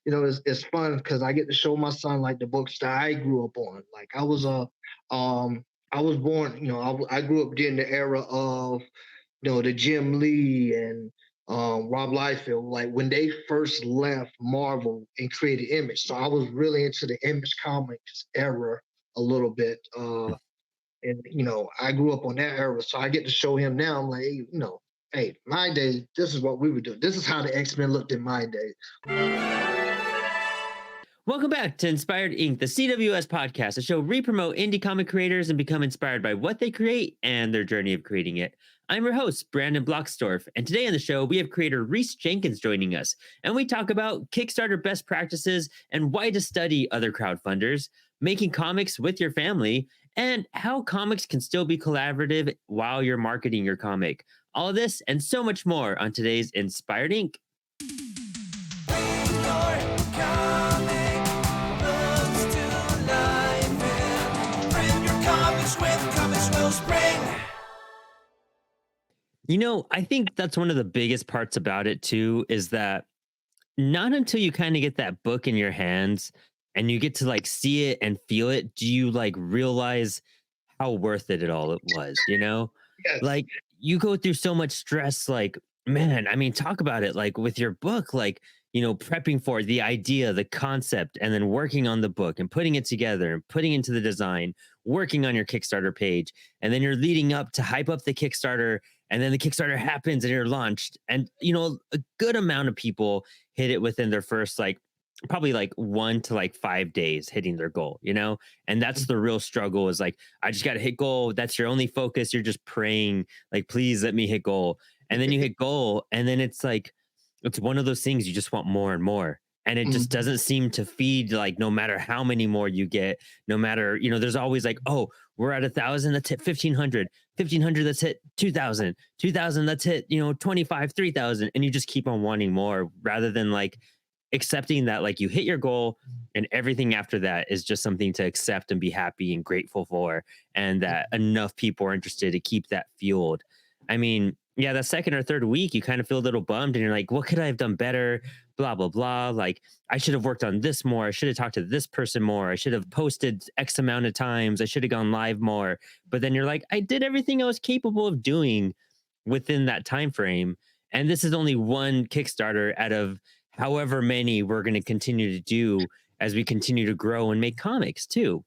it's fun because I get to show my son like the books that I grew up on. Like I was born, I grew up during the era of the Jim Lee and Rob Liefeld, like when they first left Marvel and created Image. So I was really into the Image Comics era a little bit. And I grew up on that era. So I get to show him now. I'm like, hey, my day, this is what we would do. This is how the X-Men looked in my day. Welcome back to Inspired Inc., the CWS podcast, a show re-promote indie comic creators and become inspired by what they create and their journey of creating it. I'm your host, Brandon Bloxdorf, and today on the show, we have creator Reece Jenkins joining us, and we talk about Kickstarter best practices and why to study other crowdfunders, making comics with your family, and how comics can still be collaborative while you're marketing your comic. All of this and so much more on today's Inspired Inc. I think that's one of the biggest parts about it too, is that not until you kind of get that book in your hands and you get to like see it and feel it, do you like realize how worth it all it was. Yes. Like you go through so much stress, like, man, I mean, talk about it like with your book, like, prepping for the idea, the concept, and then working on the book and putting it together and putting into the design, working on your Kickstarter page. And then you're leading up to hype up the Kickstarter. And then the Kickstarter happens and you're launched. And, a good amount of people hit it within their first, like, probably like 1 to like 5 days hitting their goal. And that's the real struggle is like, I just got to hit goal. That's your only focus. You're just praying, like, please let me hit goal. And then you hit goal. And then it's like, it's one of those things you just want more and more. And it just doesn't seem to feed, like, no matter how many more you get, no matter, there's always like, oh, we're at 1,000, let's hit 1,500, 1,500, let's hit 2,000, 2,000, let's hit, 25, 3,000. And you just keep on wanting more rather than like accepting that, like, you hit your goal and everything after that is just something to accept and be happy and grateful for. And that enough people are interested to keep that fueled. I mean, yeah, the second or third week, you kind of feel a little bummed and you're like, what could I have done better? Blah, blah, blah. Like, I should have worked on this more. I should have talked to this person more. I should have posted X amount of times. I should have gone live more. But then you're like, I did everything I was capable of doing within that time frame. And this is only one Kickstarter out of however many we're going to continue to do as we continue to grow and make comics too.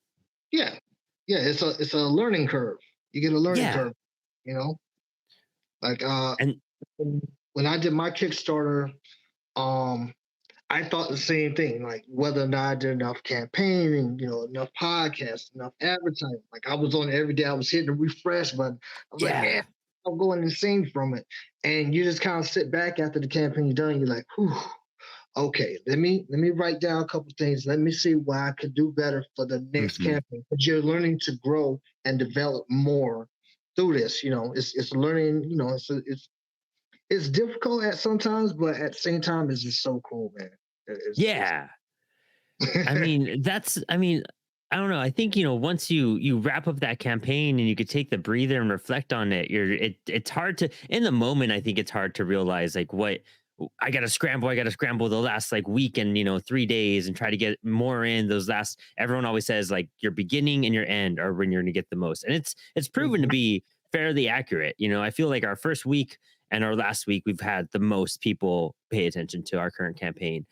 Yeah. Yeah. It's a learning curve. You get a learning curve, you know? Like And when I did my Kickstarter, I thought the same thing, like whether or not I did enough campaigning, enough podcasts, enough advertising. Like I was on it every day. I was hitting the refresh button. I was like, man, I'm going insane from it. And you just kind of sit back after the campaign is done. You're like, whew, okay, let me write down a couple things. Let me see what I could do better for the next campaign. But you're learning to grow and develop more through this. It's learning. It's difficult at sometimes, but at the same time, it's just so cool, man. yeah. I mean, I don't know. I think, once you wrap up that campaign and you could take the breather and reflect on it, it's hard to, in the moment, I think it's hard to realize like what I got to scramble the last like week and, 3 days and try to get more in those last, everyone always says like your beginning and your end are when you're going to get the most. And it's proven to be fairly accurate. I feel like our first week and our last week, we've had the most people pay attention to our current campaign.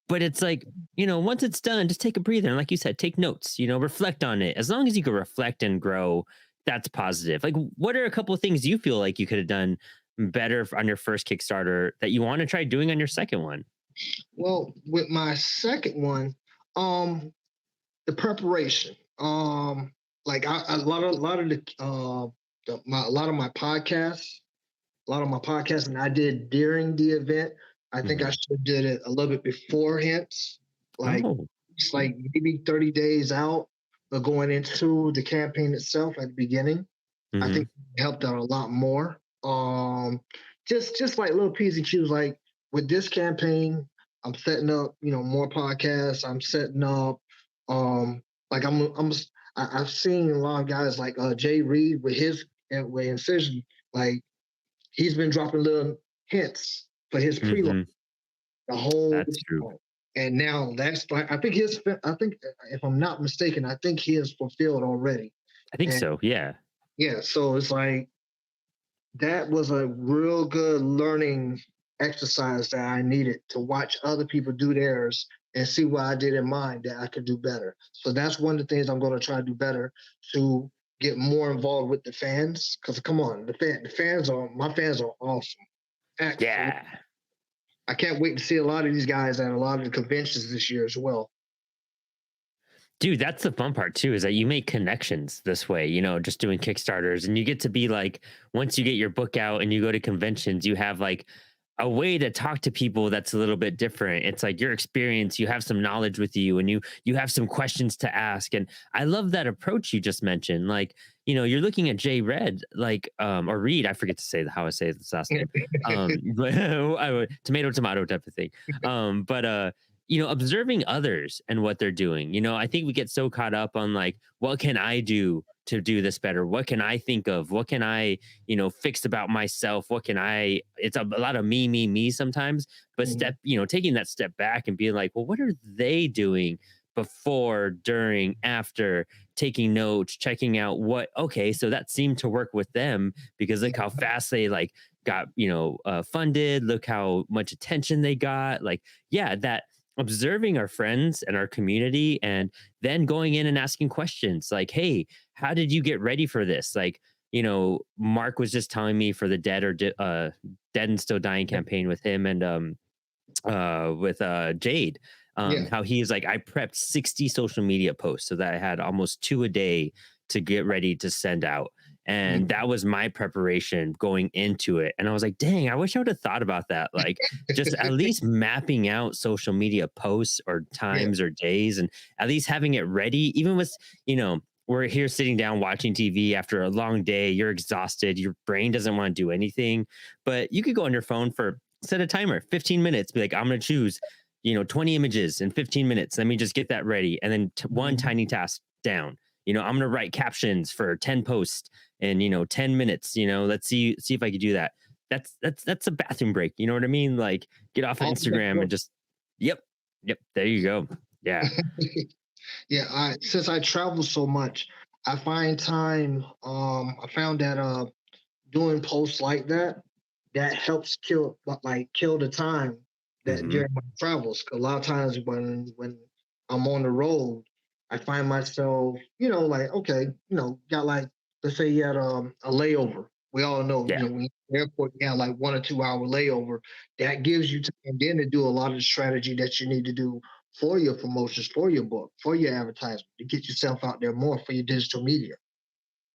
But it's like, once it's done, just take a breather. And like you said, take notes, reflect on it. As long as you can reflect and grow, that's positive. Like, what are a couple of things you feel like you could have done better on your first Kickstarter that you want to try doing on your second one? Well, with my second one, the preparation. Like a lot of my podcasts, and I did during the event. I think I should have did it a little bit beforehand, like it's like maybe 30 days out of going into the campaign itself at the beginning. I think it helped out a lot more. Just like little P's and Q's, like with this campaign, I'm setting up, more podcasts. I'm setting up, like I've seen a lot of guys like Jay Reed with his with Incision, like he's been dropping little hints for his pre-launch. the whole That's true. time. And now that's like I think if I'm not mistaken, I think he is fulfilled already. I think And so. Yeah. yeah, so it's like that was a real good learning exercise that I needed to watch other people do theirs and see what I did in mine that I could do better. So that's one of the things I'm going to try to do better to get more involved with the fans. Because come on, the fans are my fans are awesome. Yeah. I can't wait to see a lot of these guys at a lot of the conventions this year as well. Dude, that's the fun part too, is that you make connections this way, just doing Kickstarters, and you get to be like, once you get your book out and you go to conventions, you have like a way to talk to people that's a little bit different. It's like your experience, you have some knowledge with you, and you have some questions to ask. And I love that approach you just mentioned. Like, you're looking at Jay Red, like, or Reed, I forget to say how I say his last name. But tomato tomato type of thing. But observing others and what they're doing. I think we get so caught up on like, what can I do to do this better? What can I think of? What can I, fix about myself? What can I, it's a lot of me sometimes, but Mhm. taking that step back and being like, well, what are they doing before, during, after, taking notes, checking out okay, so that seemed to work with them because look how fast they like got, funded, look how much attention they got. Like, yeah, that observing our friends and our community and then going in and asking questions like, hey, how did you get ready for this? Like, Mark was just telling me for the dead and still dying campaign with him and with Jade, Yeah. how he's like, I prepped 60 social media posts so that I had almost 2 a day to get ready to send out. And Mhm. that was my preparation going into it. And I was like, dang, I wish I would have thought about that. Like, just at least mapping out social media posts or Yeah. times or days and at least having it ready, even with, we're here sitting down watching TV after a long day. You're exhausted. Your brain doesn't want to do anything, but you could go on your phone for set a timer, 15 minutes. Be like, I'm going to choose, 20 images in 15 minutes. Let me just get that ready. And then one Mhm. tiny task down. I'm going to write captions for 10 posts in, 10 minutes. Let's see if I could do that. That's a bathroom break. You know what I mean? Like, get off of All the Instagram and just, yep, yep, there you go. Yeah. Yeah, since I travel so much, I find time. I found that doing posts like that helps kill the time that Hmm. during my travels. 'Cause a lot of times when I'm on the road, I find myself, like okay, got like let's say you had a layover. We all know, Yeah. when you're at the airport, you got like 1 or 2 hour layover. That gives you time then to do a lot of the strategy that you need to do for your promotions, for your book, for your advertisement, to get yourself out there more for your digital media.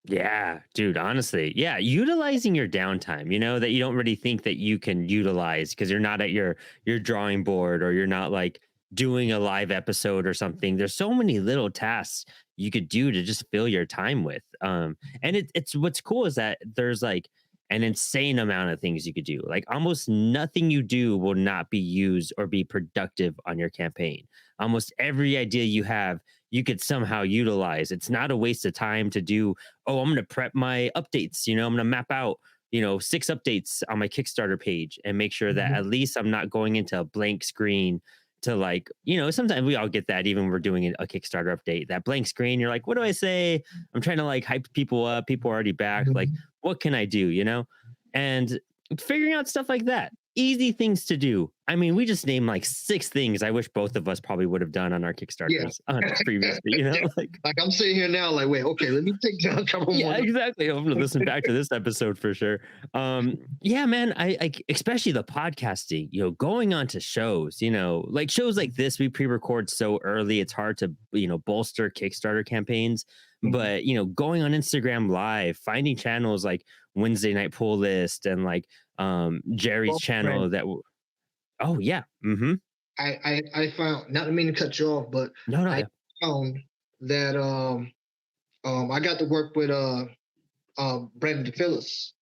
Yeah, dude, honestly. Yeah, utilizing your downtime, that you don't really think that you can utilize because you're not at your drawing board or you're not like doing a live episode or something. There's so many little tasks you could do to just fill your time with. And it's what's cool is that there's like an insane amount of things you could do. Like almost nothing you do will not be used or be productive on your campaign. Almost every idea you have you could somehow utilize. It's not a waste of time to do, oh, I'm going to prep my updates. I'm going to map out, 6 updates on my Kickstarter page and make sure that Mhm. at least I'm not going into a blank screen to like, sometimes we all get that even when we're doing a Kickstarter update, that blank screen. You're like, what do I say? I'm trying to like hype people up. People are already back. Like, Mhm. what can I do? And figuring out stuff like that. Easy things to do. I mean, we just named like 6 things I wish both of us probably would have done on our Yeah. Kickstarters previously, Yeah. like, Like I'm sitting here now, like, wait, okay, let me take down a couple more. yeah, exactly. I'm gonna listen back to this episode for sure. Yeah, man. I especially the podcasting, going on to shows, like shows like this, we pre-record so early, it's hard to, bolster Kickstarter campaigns. Mhm. But going on Instagram Live, finding channels like Wednesday Night Pull List and like Jerry's Well, channel friend, oh yeah. Mm-hmm. I found, not to mean to cut you off, but No, no, I yeah. found that I got to work with Brandon DePhillis,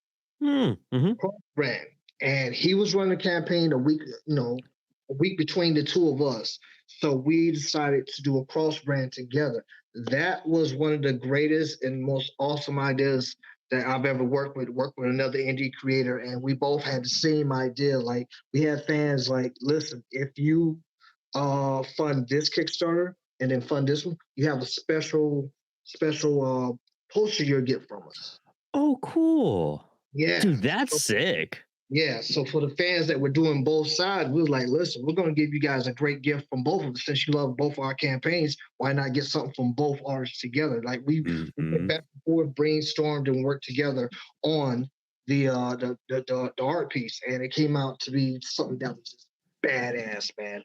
Mm-hmm. brand, and he was running a campaign a week between the two of us. So we decided to do a cross brand together. That was one of the greatest and most awesome ideas that I've ever worked with another indie creator, and we both had the same idea. Like we had fans like, listen, if you fund this Kickstarter and then fund this one, you have a special poster you'll get from us. Oh, cool. Yeah. Dude, that's So sick. yeah, so for the fans that were doing both sides, we was like, listen, we're going to give you guys a great gift from both of us. Since you love both our campaigns, why not get something from both artists together? Like we went Mhm. back and forth, brainstormed, and worked together on the art piece, and it came out to be something that was just badass, man.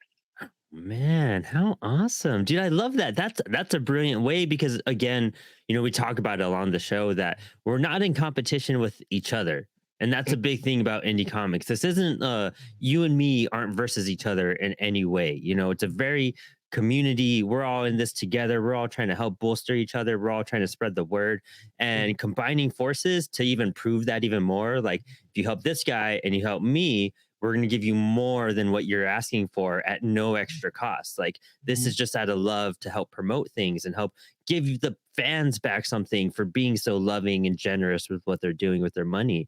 Man, how awesome. Dude, I love that. That's a brilliant way because again, we talk about it along the show that we're not in competition with each other. And that's a big thing about indie comics. This isn't you and me aren't versus each other in any way. It's a very community. We're all in this together. We're all trying to help bolster each other. We're all trying to spread the word and combining forces to even prove that even more. Like if you help this guy and you help me, we're going to give you more than what you're asking for at no extra cost. Like this is just out of love to help promote things and help give the fans back something for being so loving and generous with what they're doing with their money.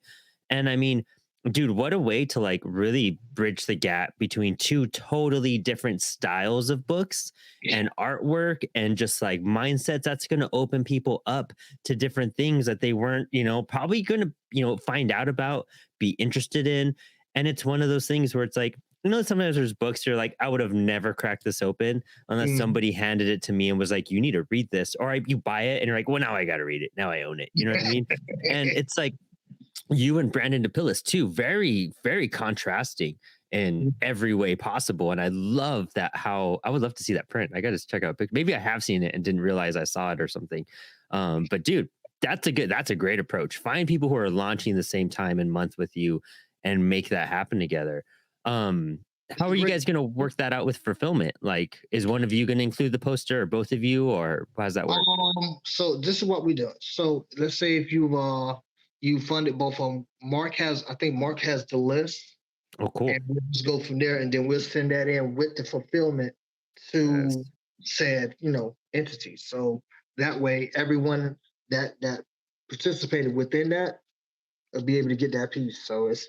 And I mean, dude, what a way to like really bridge the gap between two totally different styles of books and artwork and just like mindsets. That's going to open people up to different things that they weren't, probably going to, find out about, be interested in. And it's one of those things where it's like, sometimes there's books you're like, I would have never cracked this open unless Mhm. somebody handed it to me and was like, you need to read this. Or you buy it and you're like, well, now I got to read it. Now I own it. You know what I mean? And it's like you and Brandon DePillis too, very, very contrasting in every way possible. And I love that how I would love to see that print. I got to check out a pic. Maybe I have seen it and didn't realize I saw it or something. But dude, that's a great approach. Find people who are launching the same time and month with you and make that happen together. Um, It's how a are you great. guys going to work that out with fulfillment? Like, is one of you going to include the poster or both of you, or how does that work? So this is what we do. So let's say if you funded both of them, I think Mark has the list, Oh, and cool. we'll just go from there, and then we'll send that in with the fulfillment Yes. to said entities. So that way, everyone that participated within that will be able to get that piece. So it's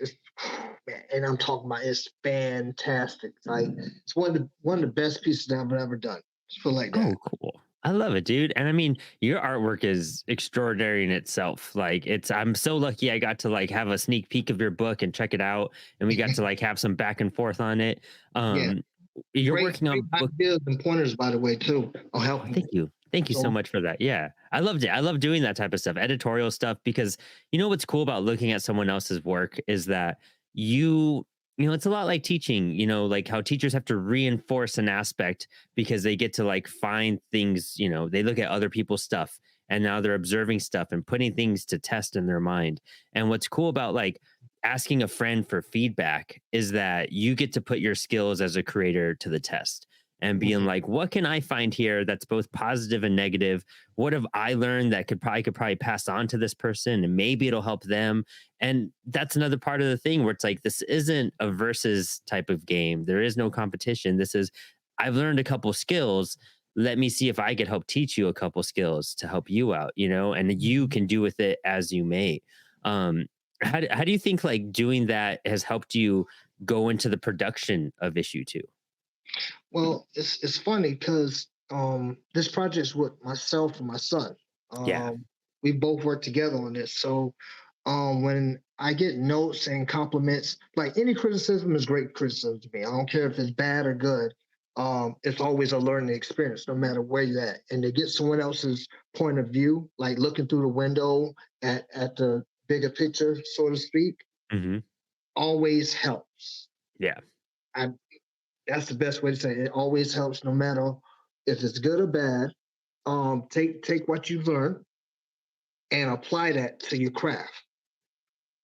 man, and I'm talking about it's fantastic. Like it's one of the best pieces that I've ever done. Just feel like that. Oh, cool. I love it, dude. And I mean, your artwork is extraordinary in itself. Like I'm so lucky I got to like have a sneak peek of your book and check it out. And we got to like have some back and forth on it. Yeah, Um, you're working great on book. ideas and pointers by the way too. I'll help Oh, you. thank you. Thank you so So much for that. Yeah. I loved it. I love doing that type of stuff, editorial stuff, because what's cool about looking at someone else's work is that it's a lot like teaching, like how teachers have to reinforce an aspect because they get to like find things, they look at other people's stuff and now they're observing stuff and putting things to test in their mind. And what's cool about like asking a friend for feedback is that you get to put your skills as a creator to the test and being like, what can I find here that's both positive and negative? What have I learned that could probably pass on to this person and maybe it'll help them? And that's another part of the thing where it's like, this isn't a versus type of game. There is no competition. This is, I've learned a couple skills. Let me see if I could help teach you a couple skills to help you out, and you can do with it as you may. Um, how do you think like doing that has helped you go into the production of issue two? well, it's funny because this project's with myself and my son. Yeah. We both work together on this. So when I get notes and compliments, like any criticism is great criticism to me. I don't care if it's bad or good. It's always a learning experience, no matter where you're at. And to get someone else's point of view, like looking through the window at the bigger picture, so to speak, Hmm. always helps. Yeah. I That's the best way to say it. It always helps, no matter if it's good or bad. Take what you learn and apply that to your craft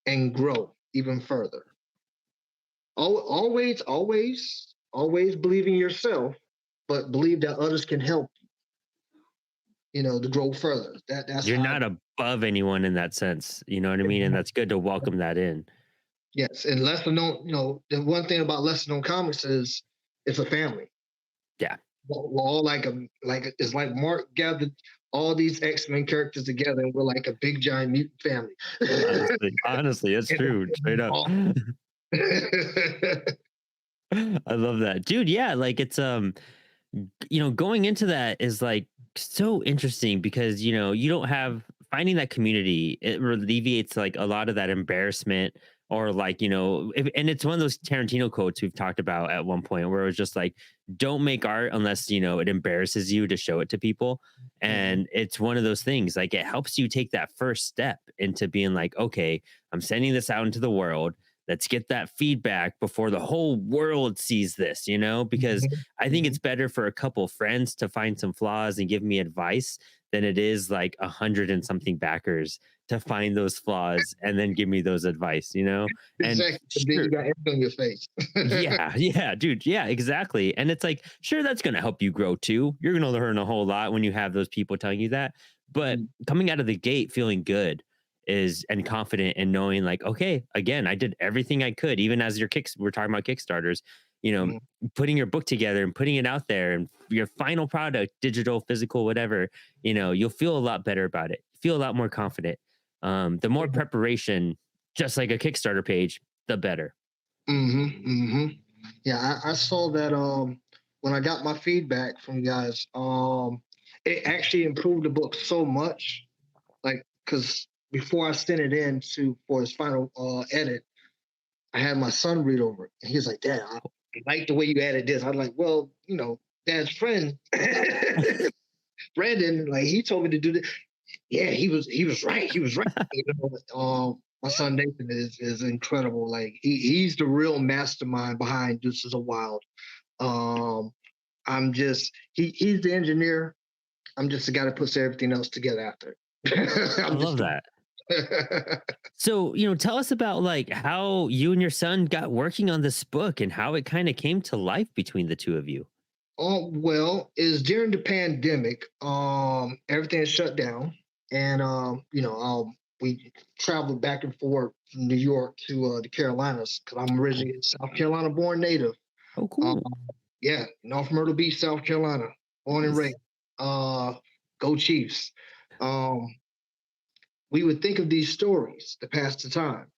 and grow even further. Always believe in yourself, but believe that others can help to grow further. That's You're how. not above anyone in that sense. You know what I mean? And that's good to welcome that in. Yes, and lesser known. The one thing about lesser known comics is it's a family. Yeah. we're all it's like Mark gathered all these X-Men characters together, and we're like a big giant mutant family. Honestly, it's true. Straight up. Awesome. I love that. Dude, yeah, like it's going into that is like so interesting because you don't have finding that community. It alleviates like a lot of that embarrassment or like and it's one of those Tarantino quotes we've talked about at one point where it was just like, don't make art unless it embarrasses you to show it to people. Mhm, And it's one of those things, like it helps you take that first step into being like, okay, I'm sending this out into the world. Let's get that feedback before the whole world sees this, because mhm, I think mhm. it's better for a couple friends to find some flaws and give me advice than it is like 100 and something backers to find those flaws and then give me those advice. And Exactly, but then you sure, got ink on your face. yeah, yeah, dude, yeah, exactly. And it's like, sure, that's going to help you grow too. You're going to learn a whole lot when you have those people telling you that. But Mhm, coming out of the gate feeling good is and confident and knowing like, okay, again, I did everything I could, even as your kicks, we're talking about Kickstarters, you know, mhm, putting your book together and putting it out there and your final product, digital, physical, whatever, you'll feel a lot better about it, feel a lot more confident. The more mhm, preparation, just like a Kickstarter page, the better. mhm, mhm. Yeah, I saw that when I got my feedback from you guys, it actually improved the book so much. Like, because before I sent it in for his final edit, I had my son read over it, and he was like, "Dad, I like the way you added this." I'm like, "Well, Dad's friend, Brandon, like he told me to do this. Yeah, he was right. He was right. My son Nathan is incredible. Like he's the real mastermind behind This Is a Wild. Um, I'm just he's the engineer. I'm just the guy that puts everything else together after. I I'm love just the that. So, tell us about like how you and your son got working on this book and how it kind of came to life between the two of you. Oh well, is during the pandemic, everything is shut down, and we traveled back and forth from New York to the Carolinas because I'm originally a South Carolina born native. Oh, Um, cool. yeah, North Myrtle Beach, South Carolina, born and raised. Nice. Uh, Go Chiefs. Um, we would think of these stories to pass the time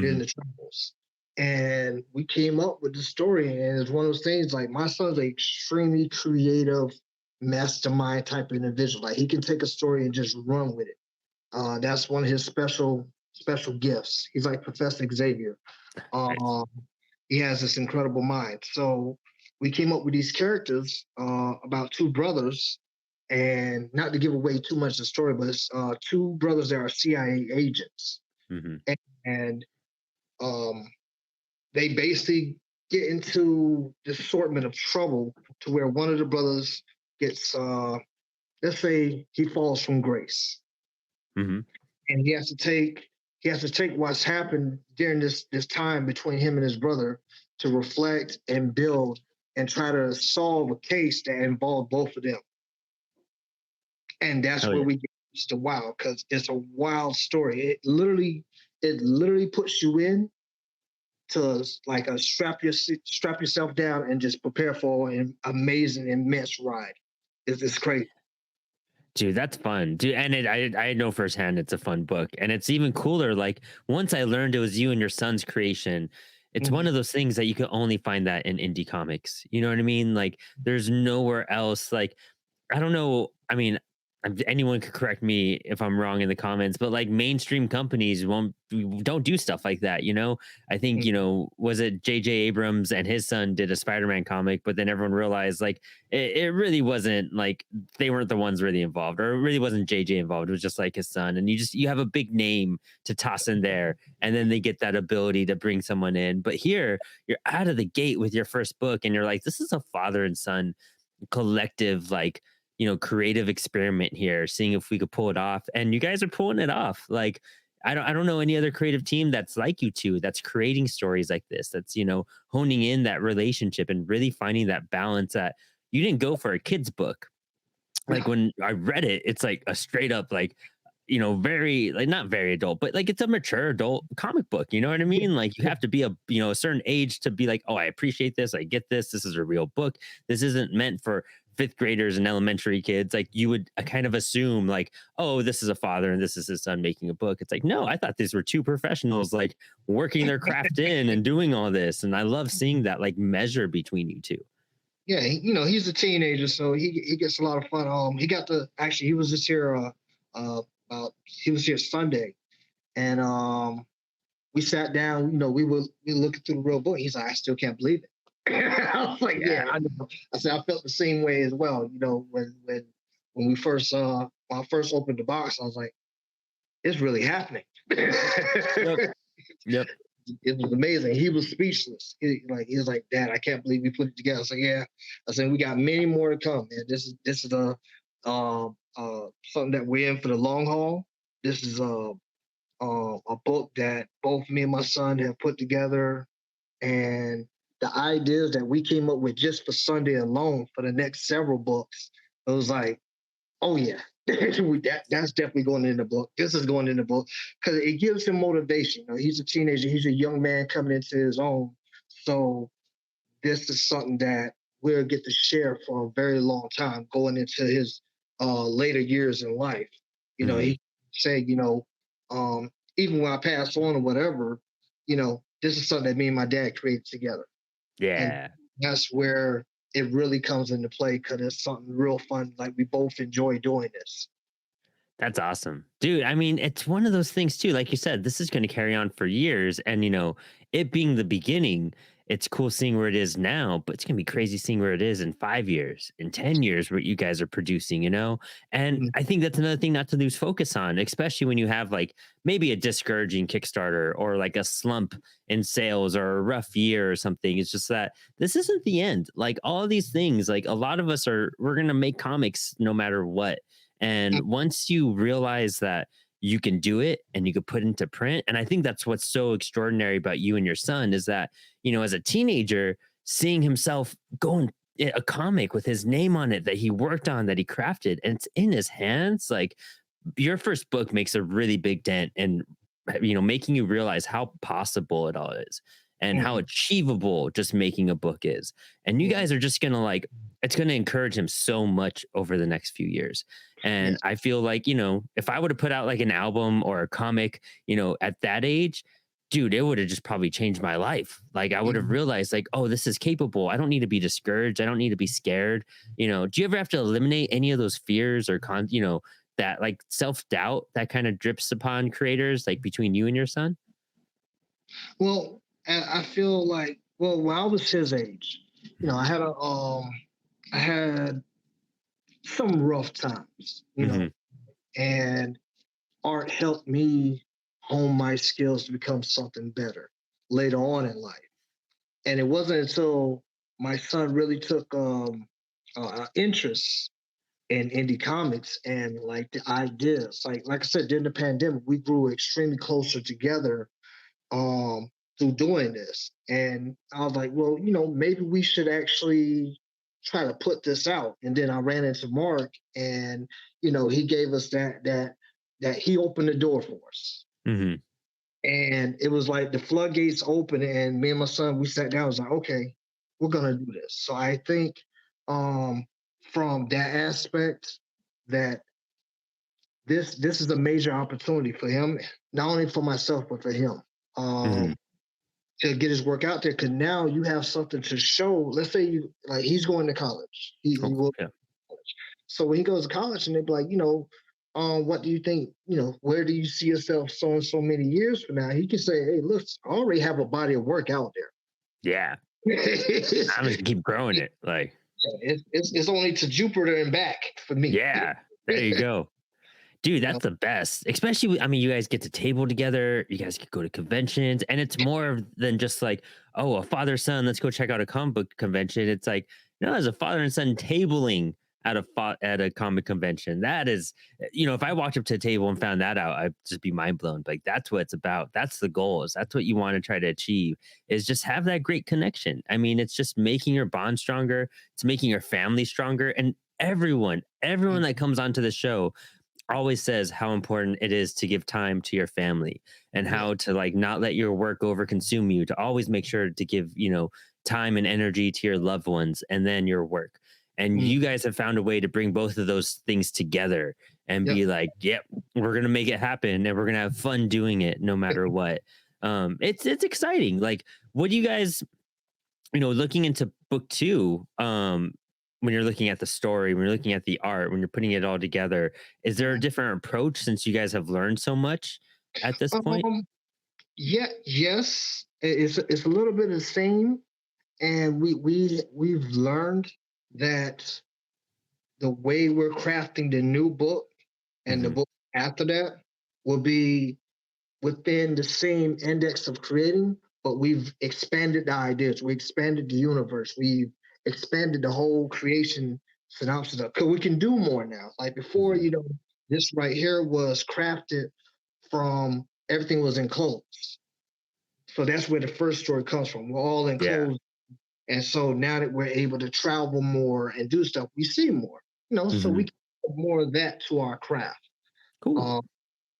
during Hmm. the travels. And we came up with the story, and it's one of those things like my son's an extremely creative mastermind type of individual. Like he can take a story and just run with it. That's one of his special gifts. He's like Professor Xavier. Nice. Um, he has this incredible mind. So we came up with these characters about two brothers, and not to give away too much of the story, but it's two brothers that are CIA agents, Hmm. and um, they basically get into this assortment of trouble to where one of the brothers gets, let's say, he falls from grace, Hmm. and he has to take what's happened during this time between him and his brother to reflect and build and try to solve a case that involved both of them. And that's Hell where yeah. we get to wild because it's a wild story. It literally puts you in to like a strap yourself down and just prepare for an amazing, immense ride. It's crazy. Dude, that's fun. Dude, and I know firsthand it's a fun book. And it's even cooler. Like once I learned it was you and your son's creation, it's one Mhm. of those things that you can only find that in indie comics. You know what I mean? Like there's nowhere else. Like I don't know. I mean, anyone could correct me if I'm wrong in the comments, but like mainstream companies don't do stuff like that. I think Mhm. was it J.J. Abrams and his son did a Spider-Man comic, but then everyone realized like it really wasn't like they weren't the ones really involved, or it really wasn't J.J. involved. It was just like his son, and you have a big name to toss in there, and then they get that ability to bring someone in. But here, you're out of the gate with your first book, and you're like, this is a father and son collective like creative experiment here, seeing if we could pull it off, and you guys are pulling it off. Like I don't know any other creative team that's like you two, that's creating stories like this, that's honing in that relationship and really finding that balance. That you didn't go for a kid's book. Like No. when I read it, it's like a straight up like very like not very adult, but like it's a mature adult comic book. You know what I Yeah. mean? Like you Yeah. have to be a certain age to be like, oh, I appreciate this. I get this. This is a real book. This isn't meant for fifth graders and elementary kids, like you would kind of assume like, oh, this is a father and this is his son making a book. It's like, no, I thought these were two professionals like working their craft in and doing all this. And I love seeing that like measure between you two. Yeah, he's a teenager, so he gets a lot of fun. He got to actually he was just here about he was here Sunday, and we sat down. We were looking through the real book. He's like, I still can't believe it. I was like, Yeah. yeah, I know. I said I felt the same way as well. When we first when I first opened the box, I was like, it's really happening. Yep. Yep. It was amazing. He was speechless. He was like, Dad, I can't believe we put it together. I said, yeah. I said, we got many more to come, man. This is something that we're in for the long haul. This is a book that both me and my son have put together, and the ideas that we came up with just for Sunday alone for the next several books. It was like, oh yeah, that's definitely going in the book. This is going in the book because it gives him motivation. He's a teenager. He's a young man coming into his own. So this is something that we'll get to share for a very long time going into his later years in life. Mhm. He said, even when I pass on or whatever, this is something that me and my dad created together. And Yeah. that's where it really comes into play because it's something real fun. Like we both enjoy doing this. That's awesome. Dude, I mean, it's one of those things too. Like you said, this is going to carry on for years. And, it being the beginning, it's cool seeing where it is now, but it's going to be crazy seeing where it is in 5 years, in 10 years, what you guys are producing. And Mhm. I think that's another thing not to lose focus on, especially when you have like maybe a discouraging Kickstarter or like a slump in sales or a rough year or something. It's just that this isn't the end. Like all of these things, like a lot of us we're going to make comics no matter what. And once you realize that you can do it and you can put it into print, and I think that's what's so extraordinary about you and your son is that, as a teenager, seeing himself going a comic with his name on it that he worked on, that he crafted, and it's in his hands, like your first book makes a really big dent in making you realize how possible it all is and how Mhm. achievable just making a book is. And you Yeah. guys are just gonna like it's gonna encourage him so much over the next few years. And Yes. I feel like, if I would have put out like an album or a comic, at that age, dude, it would have just probably changed my life. Like I would have Mhm. realized like, oh, this is capable. I don't need to be discouraged. I don't need to be scared. Do you ever have to eliminate any of those fears or that like self-doubt that kind of drips upon creators like between you and your son? Well, I feel like when I was his age, I had some rough times, Hmm. and art helped me hone my skills to become something better later on in life. And it wasn't until my son really took interest in indie comics and like the ideas. Like I said, during the pandemic, we grew extremely closer together um, through doing this. And I was like, well, maybe we should actually try to put this out. And then I ran into Mark, and he gave us that he opened the door for us. Hmm. And it was like the floodgates open, and me and my son, we sat down. I was like, okay, we're gonna do this. So I think um, from that aspect, that this is a major opportunity for him, not only for myself but for him. Hmm. Um, to get his work out there, because now you have something to show. Let's say he's going to college. Oh, He cool. will. Yeah. So when he goes to college, and they be like, what do you think? Where do you see yourself so and so many years from now? He can say, hey, look, I already have a body of work out there. Yeah. it's, I'm just gonna keep growing it. Like, it's only to Jupiter and back for me. yeah, there you go. Dude, that's the best. Especially, I mean, you guys get to table together. You guys could go to conventions, and it's more than just like, oh, a father son. Let's go check out a comic book convention. It's like, no, as a father and son tabling at a comic convention. That is, if I walked up to a table and found that out, I'd just be mind blown. Like that's what it's about. That's the goal. Is that's what you want to try to achieve? Is just have that great connection. I mean, it's just making your bond stronger. It's making your family stronger, and everyone that comes onto the show always says how important it is to give time to your family and Yeah. how to like not let your work over consume you, to always make sure to give time and energy to your loved ones and then your work. And Mm, you guys have found a way to bring both of those things together and yep. be like, yep, we're gonna make it happen and we're gonna have fun doing it no matter what. It's exciting. Like, what do you guys, looking into book two, when you're looking at the story, when you're looking at the art, when you're putting it all together, is there a different approach since you guys have learned so much at this point? Um, yeah, yes, it's a little bit of the same, and we've learned that the way we're crafting the new book and the Hmm. book after that will be within the same index of creating, but we've expanded the ideas, we expanded the universe, we've expanded the whole creation synopsis up because we can do more now. Like before, Hmm. this right here was crafted from everything was enclosed. So that's where the first story comes from. We're all Yeah. enclosed. And so now that we're able to travel more and do stuff, we see more, so we Hmm. can put more of that to our craft. Cool. Um,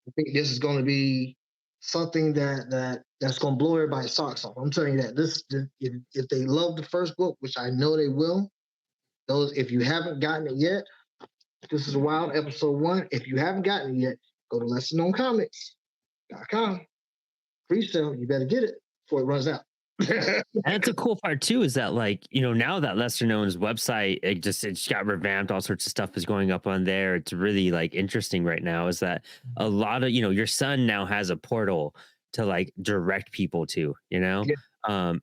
I think this is going to be something that's going to blow everybody's socks off. I'm telling you that if they love the first book, which I know they will, those if you haven't gotten it yet, this is Wild episode 1. If you haven't gotten it yet, go to lesserknowncomics.com. Pre-sale, you better get it before it runs out. And that's a cool part too, is that, like, now that Lesser Known's website, it just got revamped, all sorts of stuff is going up on there. It's really like interesting right now, is that a lot of, your son now has a portal to like direct people to, Yeah.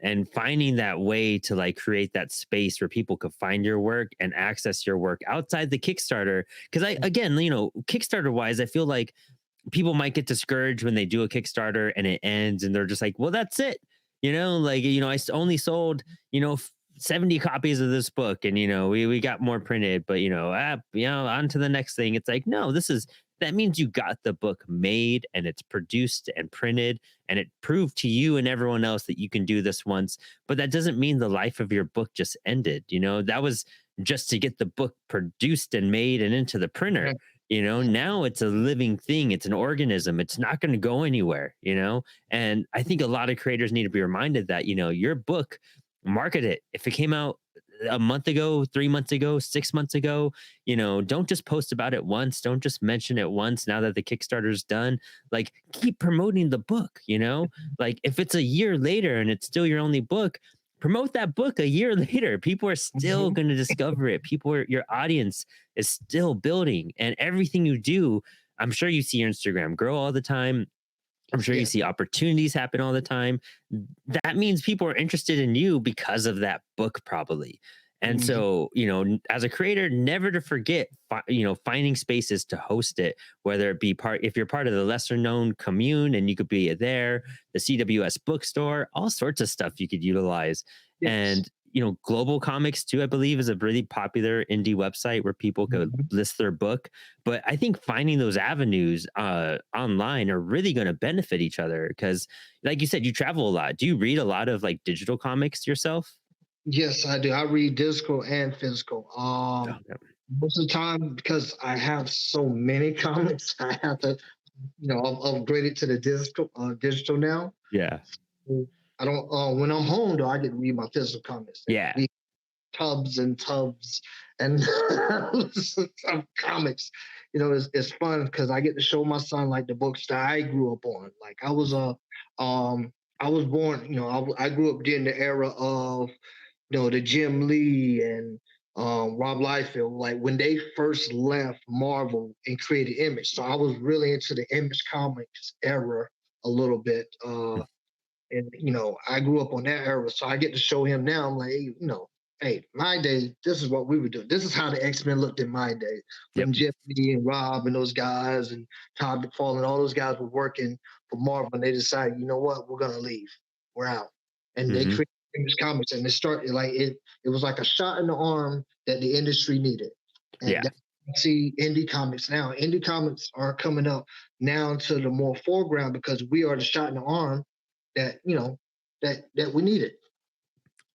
and finding that way to like create that space where people could find your work and access your work outside the Kickstarter. Cause again, Kickstarter wise, I feel like people might get discouraged when they do a Kickstarter and it ends and they're just like, well, that's it. Like, only sold, 70 copies of this book and, we got more printed, but, on to the next thing. It's like, no, that means you got the book made and it's produced and printed and it proved to you and everyone else that you can do this once. But that doesn't mean the life of your book just ended. That was just to get the book produced and made and into the printer. Now it's a living thing. It's an organism. It's not going to go anywhere, And I think a lot of creators need to be reminded that, your book, market it. If it came out a month ago, 3 months ago, 6 months ago, don't just post about it once. Don't just mention it once now that the Kickstarter's done. Like, keep promoting the book, Like, if it's a year later and it's still your only book, promote that book a year later. People are still Mhm. going to discover it. Your audience is still building, and everything you do, I'm sure you see your Instagram grow all the time. I'm sure you Yeah. see opportunities happen all the time. That means people are interested in you because of that book, probably. And Mhm. so, as a creator, never to forget, finding spaces to host it, whether it be if you're part of the lesser known commune and you could be there, the CWS bookstore, all sorts of stuff you could utilize. Yes. And, Global Comics too, I believe, is a really popular indie website where people could Mhm. list their book. But I think finding those avenues online are really going to benefit each other because, like you said, you travel a lot. Do you read a lot of like digital comics yourself? Yes, I do. I read digital and physical. Oh, yeah. Most of the time, because I have so many comics, I have to, upgrade it to the digital now. Yeah. I don't. When I'm home, though, I get to read my physical comics. And Yeah. read tubs and tubs and of comics. It's fun because I get to show my son like the books that I grew up on. Like I was born. I grew up during the era of the Jim Lee and Rob Liefeld, like when they first left Marvel and created Image. So I was really into the Image Comics era a little bit. And I grew up on that era, so I get to show him now. I'm like, hey, my day, this is what we were doing. This is how the X-Men looked in my day. Yep. When Jeff Lee and Rob and those guys and Todd McFarlane, all those guys were working for Marvel, and they decided, you know what, we're gonna leave. We're out. And they Hmm. created Image Comics, and it started like it was like a shot in the arm that the industry needed. And Yeah. that, see indie comics now. Indie comics are coming up now to the more foreground because we are the shot in the arm that that we needed.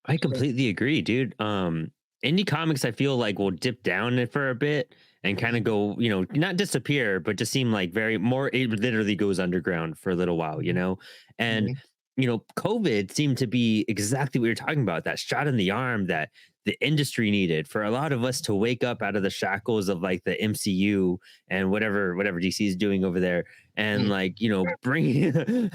I So completely agree, dude. Indie comics, I feel like will dip down it for a bit and kind of go, not disappear, but just seem like very more. It literally goes underground for a little while, and mhm, COVID seemed to be exactly what you're talking about. That shot in the arm that the industry needed, for a lot of us to wake up out of the shackles of like the MCU and whatever DC is doing over there, and Mm, like, bring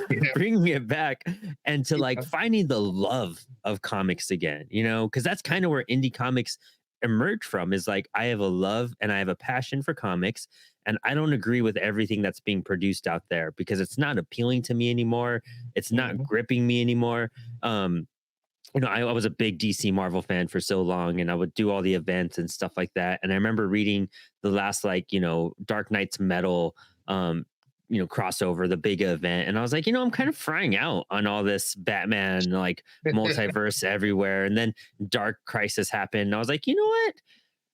yeah, bringing it back, and to like yeah, finding the love of comics again, because that's kind of where indie comics emerge from, is like, I have a love and I have a passion for comics, and I don't agree with everything that's being produced out there because it's not appealing to me anymore. It's not mhm, gripping me anymore. um I was a big DC Marvel fan for so long, and I would do all the events and stuff like that. And I remember reading the last, like, Dark Knight's Metal, crossover, the big event. And I was like, I'm kind of frying out on all this Batman, like multiverse everywhere. And then Dark Crisis happened. And I was like, you know what?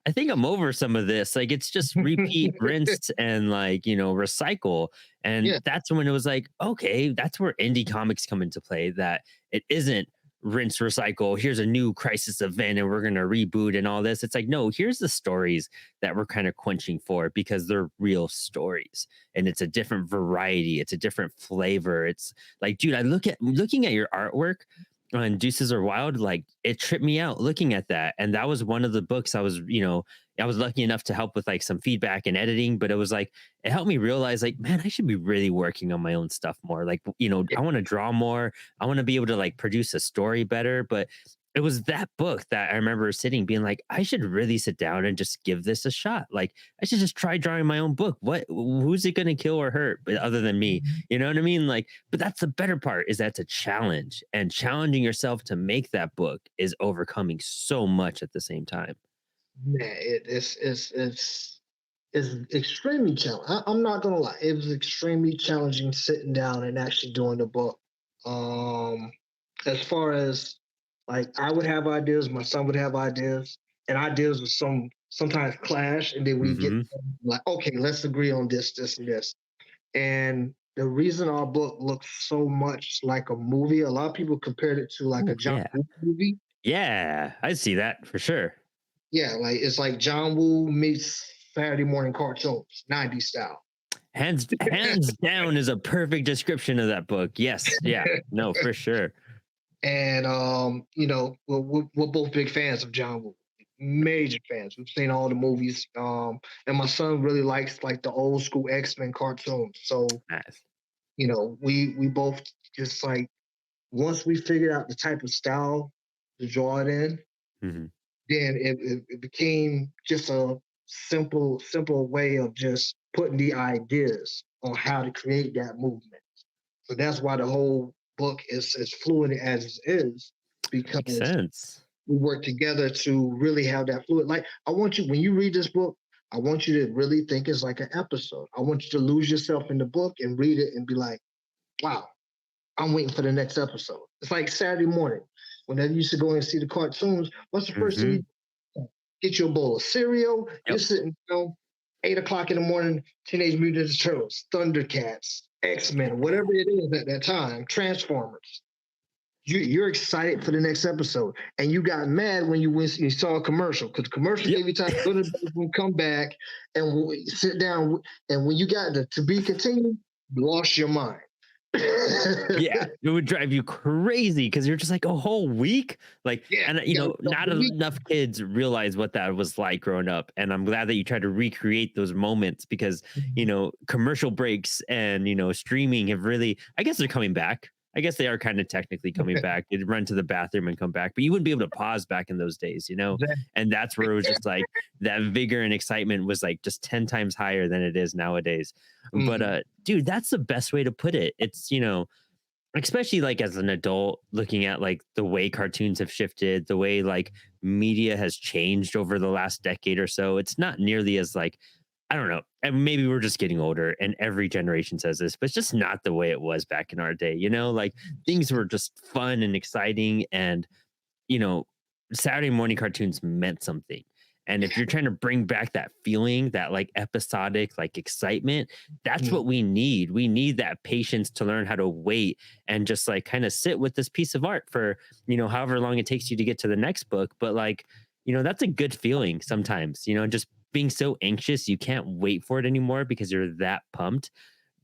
I think I'm over some of this. Like, it's just repeat, rinse, and like, recycle. And yeah, that's when it was like, okay, that's where indie comics come into play. That it isn't rinse, recycle. Here's a new crisis event and we're going to reboot and all this. It's like, no, here's the stories that we're kind of quenching for because they're real stories and it's a different variety. It's a different flavor. It's like, dude, looking at your artwork on Deuces Are Wild, like it tripped me out looking at that. And that was one of the books I was lucky enough to help with like some feedback and editing, but it was like, it helped me realize like, man, I should be really working on my own stuff more. Like, yeah. I want to draw more. I want to be able to like produce a story better. But it was that book that I remember sitting being like, I should really sit down and just give this a shot. Like, I should just try drawing my own book. Who's it going to kill or hurt, but other than me? You know what I mean? Like, but that's the better part, is that's a challenge, and challenging yourself to make that book is overcoming so much at the same time. Man, it's extremely challenging. I'm not gonna lie, it was extremely challenging sitting down and actually doing the book. Um, as far as like I would have ideas, my son would have ideas, and ideas would sometimes clash, and then we get Hmm. like, okay, let's agree on this, this, and this. And the reason our book looks so much like a movie, a lot of people compared it to like a Oh John yeah. Woo movie. Yeah, I see that for sure. Yeah, like it's like John Woo meets Saturday morning cartoons, 90s style. Hands down is a perfect description of that book. Yes, yeah, no, for sure. And we're both big fans of John Woo, major fans. We've seen all the movies. And my son really likes like the old school X-Men cartoons. So Nice. we both just like once we figured out the type of style to draw it in, Hmm. then it became just a simple way of just putting the ideas on how to create that movement. So that's why the whole book is as fluid as it is, Makes because sense. we work together to really have that fluid. Like I want you when you read this book, I want you to really think it's like an episode. I want you to lose yourself in the book and read it and be like, wow, I'm waiting for the next episode. It's like Saturday morning. Whenever you used to go and see the cartoons, what's the first thing Hmm. you do? Get you a bowl of cereal. You're Yep. sitting, 8 o'clock in the morning, Teenage Mutant Ninja Turtles, Thundercats, X-Men, whatever it is at that time, Transformers. You're excited for the next episode, and you got mad when you saw a commercial because the commercial Yep. gave you time to go to the bathroom, come back, and sit down. And when you got the to be continued, you lost your mind. Yeah, it would drive you crazy because you're just like, a whole week? Like, Yeah, and yeah, the not whole week. enough kids realize what that was like growing up. And I'm glad that you tried to recreate those moments because, commercial breaks and, streaming have really, I guess they're coming back. I guess they are kind of technically coming back. You'd run to the bathroom and come back, but you wouldn't be able to pause back in those days. And that's where it was just like that vigor and excitement was like just 10 times higher than it is nowadays. But Mhm. dude, that's the best way to put it. It's, especially like as an adult looking at like the way cartoons have shifted, the way like media has changed over the last decade or so. It's not nearly as like, I don't know, and maybe we're just getting older and every generation says this, but it's just not the way it was back in our day. Like things were just fun and exciting, and you know, Saturday morning cartoons meant something. And if you're trying to bring back that feeling, that like episodic like excitement, that's Mhm. what we need. We need that patience to learn how to wait and just like kind of sit with this piece of art for, however long it takes you to get to the next book. But like, that's a good feeling sometimes, just being so anxious, you can't wait for it anymore because you're that pumped.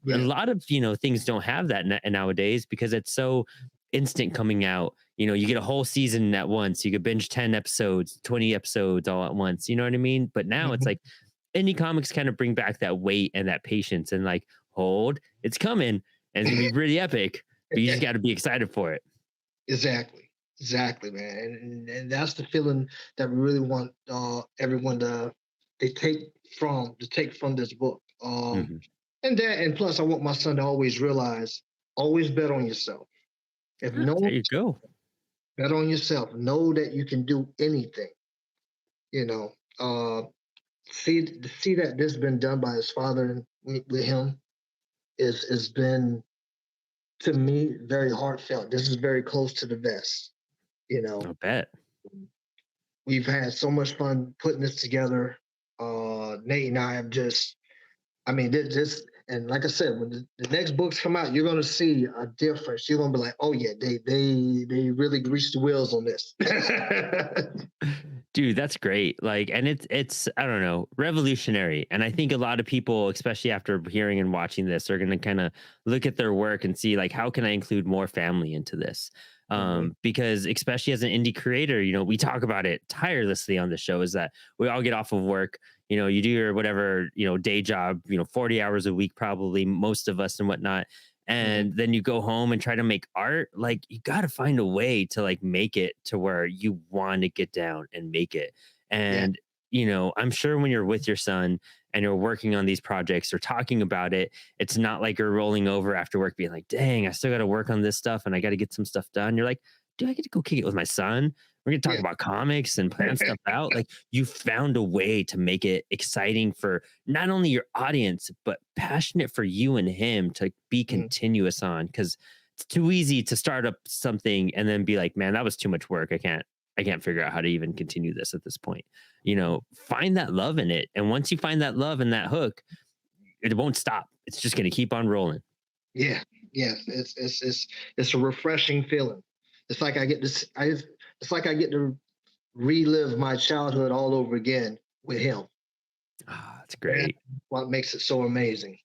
A Yeah. lot of things don't have that nowadays because it's so instant coming out. You get a whole season at once. You could binge 10 episodes, 20 episodes all at once. You know what I mean? But now it's Mhm. like indie comics kind of bring back that weight and that patience and like, hold, it's coming and it's gonna be really epic, but you just got to be excited for it. Exactly. Exactly, man. And that's the feeling that we really want everyone they take from this book. Mhm. And plus I want my son to always realize, always bet on yourself. If Ah, no one there you go. bet on yourself, know that you can do anything, you know. See that this has been done by his father and with him is been, to me, very heartfelt. This is very close to the vest, you I know. bet. We've had so much fun putting this together. Nate and I have just, I mean, this, and like I said, when the next books come out, you're gonna see a difference. You're gonna be like, oh yeah, they really greased the wheels on this. Dude, that's great. Like, and it's I don't know, revolutionary. And I think a lot of people, especially after hearing and watching this, are gonna kind of look at their work and see like, how can I include more family into this? Mhm. Because especially as an indie creator, we talk about it tirelessly on the show, is that we all get off of work, you do your whatever, day job, 40 hours a week, probably most of us and whatnot, Mhm. and then you go home and try to make art. Like, you got to find a way to like make it to where you want to get down and make it. Yeah. And I'm sure when you're with your son and you're working on these projects or talking about it, it's not like you're rolling over after work being like, dang, I still got to work on this stuff and I got to get some stuff done. You're like, dude, I get to go kick it with my son. We're gonna talk Yeah. about comics and plan stuff out. Like, you found a way to make it exciting for not only your audience, but passionate for you and him to be Mhm. continuous on. Because it's too easy to start up something and then be like, man, that was too much work. I can't figure out how to even continue this at this point. Find that love in it. And once you find that love and that hook, it won't stop. It's just gonna keep on rolling. Yeah. Yeah. It's a refreshing feeling. It's like I get this. It's like I get to relive my childhood all over again with him. Ah, it's That's great. what makes it so amazing.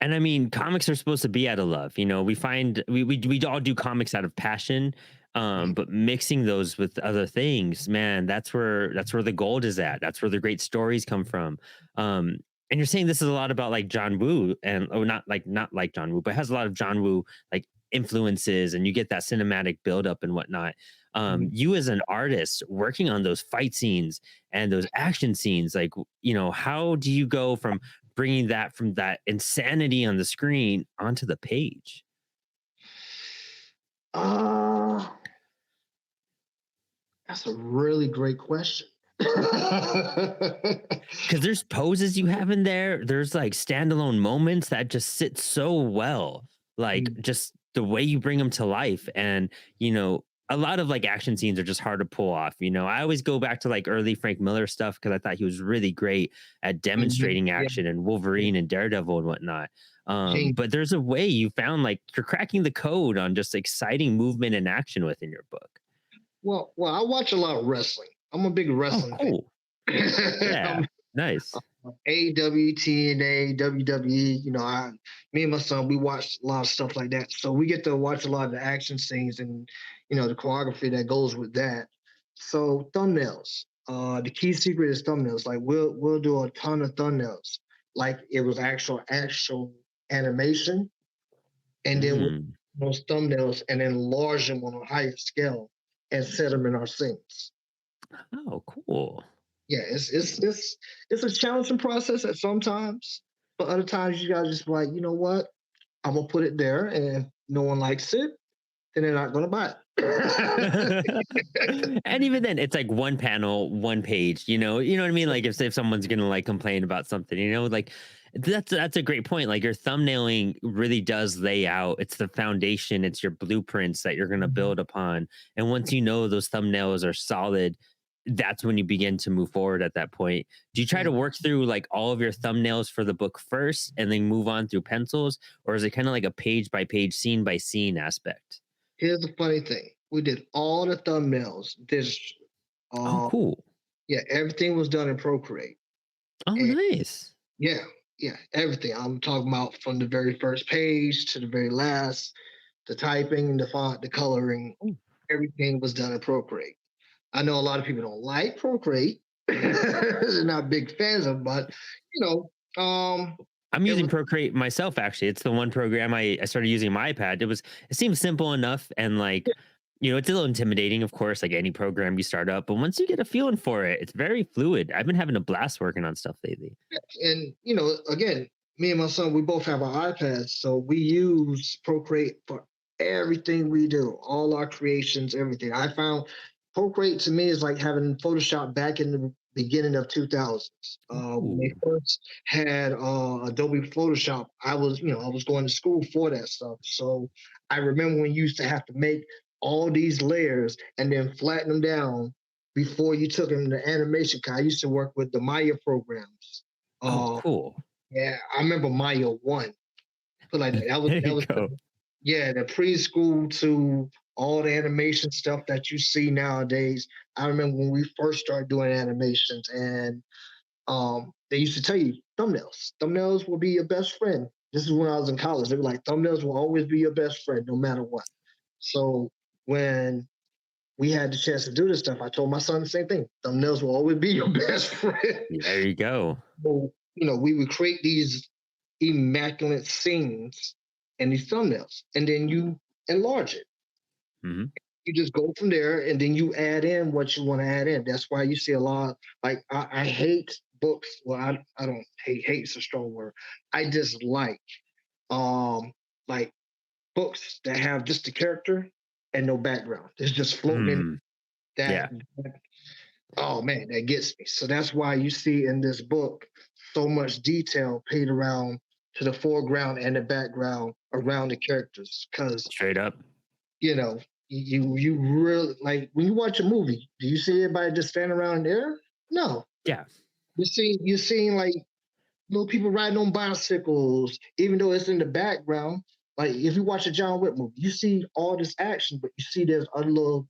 And I mean, comics are supposed to be out of love. We find we all do comics out of passion, Mhm. but mixing those with other things, man, that's where the gold is at. That's where the great stories come from. Um, and you're saying this is a lot about like John Woo, and not like John Woo, but has a lot of John Woo like influences, and you get that cinematic buildup and whatnot. Mhm. You as an artist working on those fight scenes and those action scenes, like, how do you go from bringing that from that insanity on the screen onto the page? Uh, that's a really great question. Because there's poses you have in there. There's like standalone moments that just sit so well. Like, Mm, just the way you bring them to life. And, a lot of like action scenes are just hard to pull off. I always go back to like early Frank Miller stuff because I thought he was really great at mhm, demonstrating yeah, action and yeah, Wolverine and Daredevil and whatnot. Gene. But there's a way you found like you're cracking the code on just exciting movement and action within your book. Well, I watch a lot of wrestling. I'm a big Oh, wrestling fan. cool. Yeah. I'm Nice. AEW, TNA, WWE. Me and my son, we watch a lot of stuff like that. So we get to watch a lot of the action scenes and the choreography that goes with that. So thumbnails. The key secret is thumbnails. Like we'll do a ton of thumbnails, like it was actual animation, and then we'll Mm. those thumbnails and enlarge them on a higher scale and set them in our scenes. Oh, cool. Yeah, it's a challenging process at sometimes, but other times you gotta just be like, you know what, I'm gonna put it there, and if no one likes it, then they're not gonna buy it. And even then, it's like one panel, one page. You know what I mean. Like, if someone's gonna like complain about something, like that's a great point. Like, your thumbnailing really does lay out. It's the foundation. It's your blueprints that you're gonna Mhm. build upon. And once you know those thumbnails are solid, that's when you begin to move forward. At that point, do you try to Mhm. work through like all of your thumbnails for the book first, and then move on through pencils, or is it kind of like a page by page, scene by scene aspect? Here's the funny thing: we did all the thumbnails. Oh, Uh, cool. yeah, everything was done in Procreate, Oh, and nice. yeah, yeah, everything. I'm talking about from the very first page to the very last. The typing, the font, the coloring, Ooh. everything was done in Procreate. I know a lot of people don't like Procreate. They're not big fans of, but you I'm it using was Procreate myself, actually. It's the one program I started using my iPad. It seems simple enough and like, it's a little intimidating, of course, like any program you start up. But once you get a feeling for it, it's very fluid. I've been having a blast working on stuff lately. and again, me and my son, we both have our iPads, so we use Procreate for everything we do, all our creations, everything. I found Procreate to me is like having Photoshop back in the beginning of 2000s. When they Ooh. first had Adobe Photoshop, I was going to school for that stuff. So I remember when you used to have to make all these layers and then flatten them down before you took them to animation. I used to work with the Maya programs. Oh, Uh, cool. yeah, I remember Maya one. Put like that. There That you was go. yeah, the preschool to all the animation stuff that you see nowadays. I remember when we first started doing animations, and they used to tell you thumbnails. Thumbnails will be your best friend. This is when I was in college. They were like, thumbnails will always be your best friend, no matter what. So when we had the chance to do this stuff, I told my son the same thing. Thumbnails will always be your best friend. There you go. So, we would create these immaculate scenes and these thumbnails, and then you enlarge it. Hmm. You just go from there, and then you add in what you want to add in. That's why you see a lot. Like I hate books. Well, I don't hate. Hate's a strong word. I dislike like books that have just the character and no background. It's just floating in Mm, yeah. that. Oh man, that gets me. So that's why you see in this book so much detail paid around to the foreground and the background around the characters. Because Straight up. you know, you really like when you watch a movie. Do you see everybody just standing around there? No, Yeah. you're seeing like little people riding on bicycles, even though it's in the background. Like if you watch a John Wick movie, you see all this action, but you see there's other little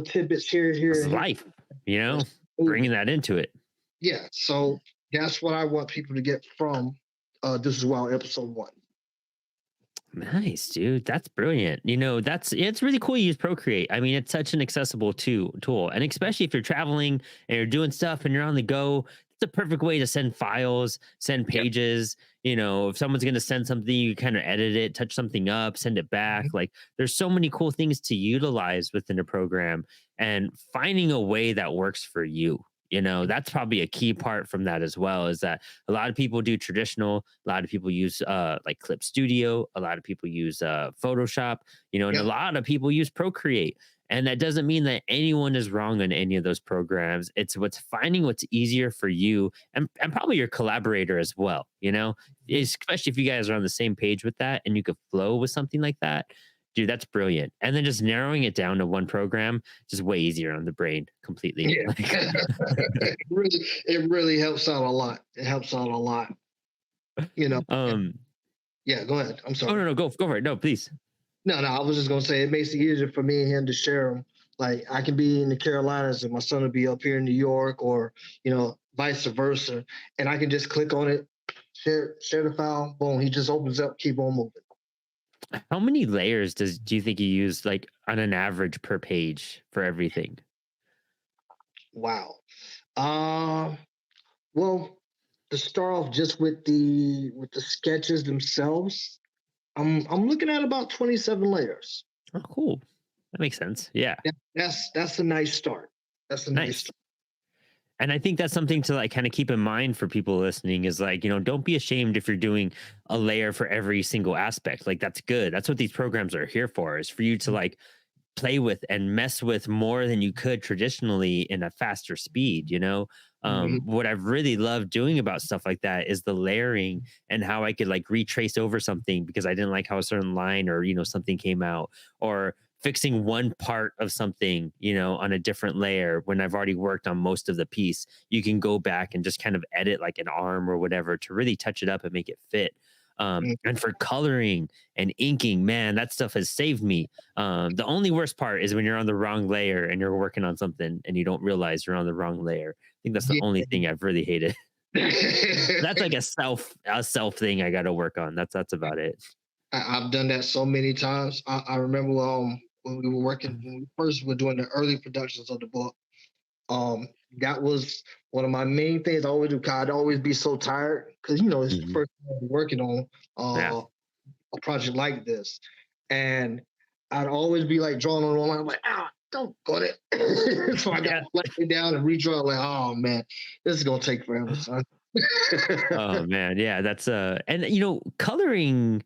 tidbits here, It's and here. life, That's bringing moving. that into it. Yeah, so that's what I want people to get from This Is Wild episode one. Nice, dude. That's brilliant. It's really cool you use Procreate. I mean, it's such an accessible tool. And especially if you're traveling and you're doing stuff and you're on the go, it's a perfect way to send files, send Yep. pages. If someone's going to send something, you kind of edit it, touch something up, send it back. Mhm. Like there's so many cool things to utilize within a program and finding a way that works for you. That's probably a key part from that as well, is that a lot of people do traditional, a lot of people use like Clip Studio, a lot of people use Photoshop, and a Yep. lot of people use Procreate. And that doesn't mean that anyone is wrong on any of those programs. It's finding what's easier for you and probably your collaborator as well, Mhm. especially if you guys are on the same page with that and you could flow with something like that. Dude, that's brilliant. And then just narrowing it down to one program, just way easier on the brain completely. Yeah. Like, It really helps out a lot. It helps out a lot. You know. And- um, Yeah, go ahead. I'm oh, no, sorry. no, go for it. No, please. No, no, I was just gonna say it makes it easier for me and him to share them. Like I can be in the Carolinas and my son will be up here in New York, or vice versa, and I can just click on it, share the file, boom. He just opens up, keep on moving. How many layers do you think you use like on an average per page for everything? Wow. Um. Well, to start off just with the sketches themselves, I'm looking at about 27 layers. Oh, cool. That makes sense. Yeah. That's a nice start. That's a nice Nice. start. And I think that's something to like kind of keep in mind for people listening is like, don't be ashamed if you're doing a layer for every single aspect. Like that's good. That's what these programs are here for, is for you to like play with and mess with more than you could traditionally in a faster speed. Mhm. What I've really loved doing about stuff like that is the layering and how I could like retrace over something because I didn't like how a certain line or something came out, or fixing one part of something on a different layer when I've already worked on most of the piece. You can go back and just kind of edit like an arm or whatever to really touch it up and make it fit. Mhm. And for coloring and inking, man, that stuff has saved me. The only worst part is when you're on the wrong layer and you're working on something and you don't realize you're on the wrong layer. I think that's the only thing I've really hated. Yeah. That's like a self thing I got to work on. That's about it. I've done that so many times. I remember when we were working Mhm. when we first were doing the early productions of the book. Um, that was one of my main things I always do. 'Cause I'd always be so tired because it's the Mhm. first time I'm working on Yeah. a project like this, and I'd always be like drawing on one line. I'm like, don't go there. So I got Yeah. to flat it down and redraw. Like, oh man, this is gonna take forever, son. Oh man, yeah, that's and coloring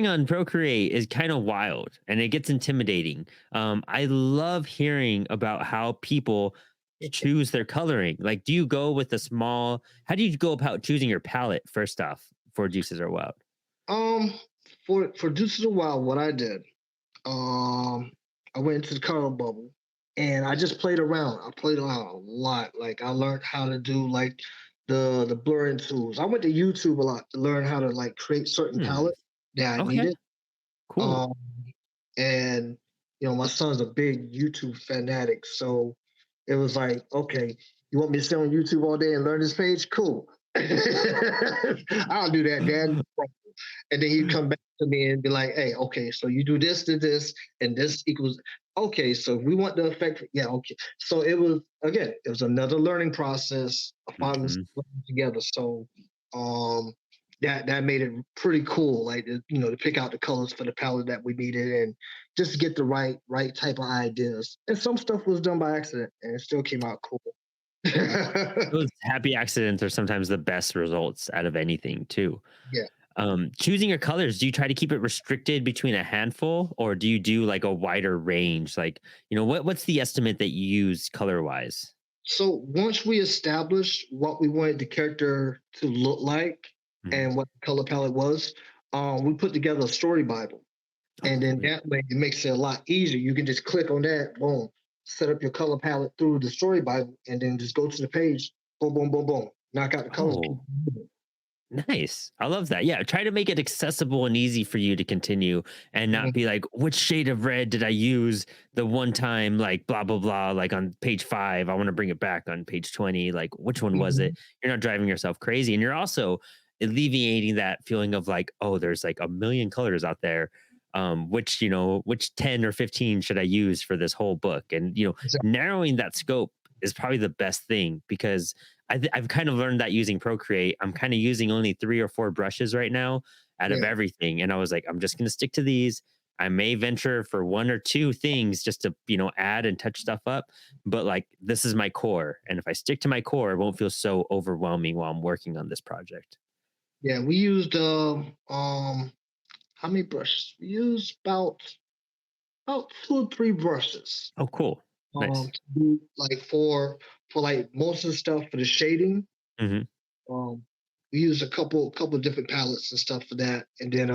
on Procreate is kind of wild and it gets intimidating. I love hearing about how people choose their coloring. Like, do you go with a small how do you go about choosing your palette first off for Juices Are Wild? um, for Deuces a While, what I did, um, I went into the color bubble and I just played around. I played around a lot. Like I learned how to do like the blurring tools. I went to YouTube a lot to learn how to like create certain Hmm. palettes that I Okay. needed. Cool. Um, and my son's a big YouTube fanatic, so it was like, okay, you want me to stay on YouTube all day and learn this page? Cool. I'll do that, Dad. And then he'd come back to me and be like, hey, okay, so you do this to this, and this equals okay, so we want the effect. Yeah, okay. So it was another learning process of finally Mhm. putting together. So um that made it pretty cool, like to pick out the colors for the palette that we needed and just get the right type of ideas. And some stuff was done by accident and it still came out cool. Those happy accidents are sometimes the best results out of anything too. Yeah. Choosing your colors, do you try to keep it restricted between a handful or do you do like a wider range? Like, what's the estimate that you use color wise? So once we established what we wanted the character to look like Mhm. and what the color palette was, we put together a story Bible. Oh, And then cool. Yeah. that way it makes it a lot easier. You can just click on that, boom, set up your color palette through the story Bible, and then just go to the page, boom, boom, boom, boom, knock out the colors. Oh, nice. I love that. Yeah. Try to make it accessible and easy for you to continue and not Mhm, be like, which shade of red did I use the one time, like blah, blah, blah, like on page 5. I want to bring it back on page 20. Like, which one was mhm. it? You're not driving yourself crazy. And you're also alleviating that feeling of like, oh, there's like a million colors out there. Which 10 or 15 should I use for this whole book? And, narrowing that scope is probably the best thing because I've kind of learned that using Procreate. I'm kind of using only 3 or 4 brushes right now out of Yeah, everything. And I was like, I'm just going to stick to these. I may venture for 1 or 2 things just to, add and touch stuff up. But like, this is my core. And if I stick to my core, it won't feel so overwhelming while I'm working on this project. yeah. We used how many brushes? We used about 2 or 3 brushes. Oh, cool. Nice. To do like for like most of the stuff for the shading. Hmm. Um, we use a couple of different palettes and stuff for that, and then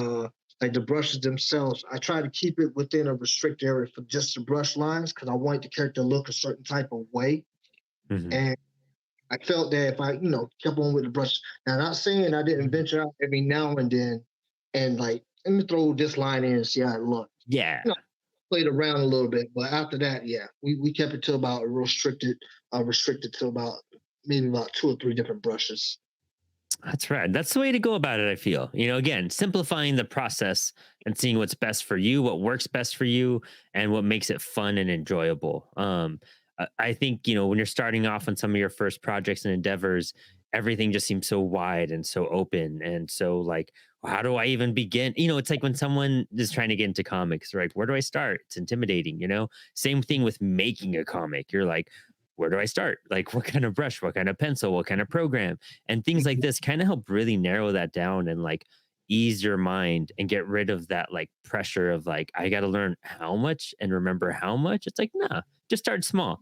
like the brushes themselves, I try to keep it within a restricted area for just the brush lines because I want the character to look a certain type of way, Hmm. and I felt that if I kept on with the brush, now not saying I didn't venture out every now and then, and like let me throw this line in and see how it looks. Yeah. You know, played around a little bit, but after that, yeah, we kept it to about a restricted to about maybe about 2 or 3 different brushes. That's right. That's the way to go about it, I feel. Again, simplifying the process and seeing what's best for you, what works best for you, and what makes it fun and enjoyable. I think, when you're starting off on some of your first projects and endeavors, everything just seems so wide and so open. And so, like, how do I even begin? It's like when someone is trying to get into comics, right? Where do I start? It's intimidating. Same thing with making a comic. You're like, where do I start? Like, what kind of brush, what kind of pencil, what kind of program? And things like Mhm. this kind of help really narrow that down and like ease your mind and get rid of that like pressure of like I got to learn how much and remember how much. It's like, nah, just start small,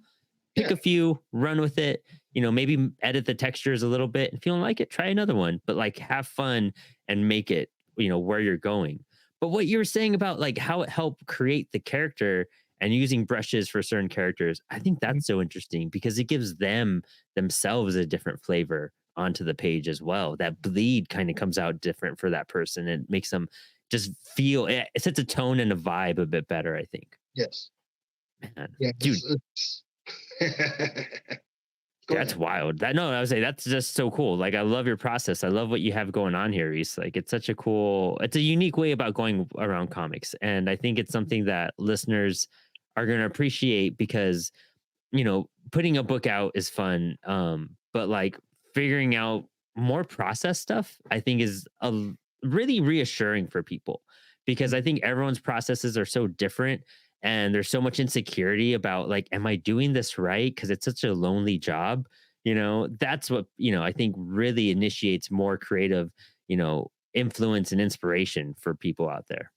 pick Yeah, a few, run with it. Maybe edit the textures a little bit. If you don't like it, try another one, but like have fun and make it where you're going. But what you were saying about like how it helped create the character and using brushes for certain characters, I think mhm, that's so interesting because it gives them themselves a different flavor onto the page as well. That bleed kind of comes out different for that person and makes them just feel it sets a tone and a vibe a bit better, I think. yes, Man, yeah, dude, it's Go That's ahead. wild. That no, I would say that's just so cool. Like I love your process. I love what you have going on here, Reese. Like it's such a cool, it's a unique way about going around comics. And I think it's something that listeners are gonna appreciate because, putting a book out is fun. But like figuring out more process stuff, I think is really reassuring for people because I think everyone's processes are so different and there's so much insecurity about like, am I doing this right? Because it's such a lonely job. That's what, I think really initiates more creative, influence and inspiration for people out there.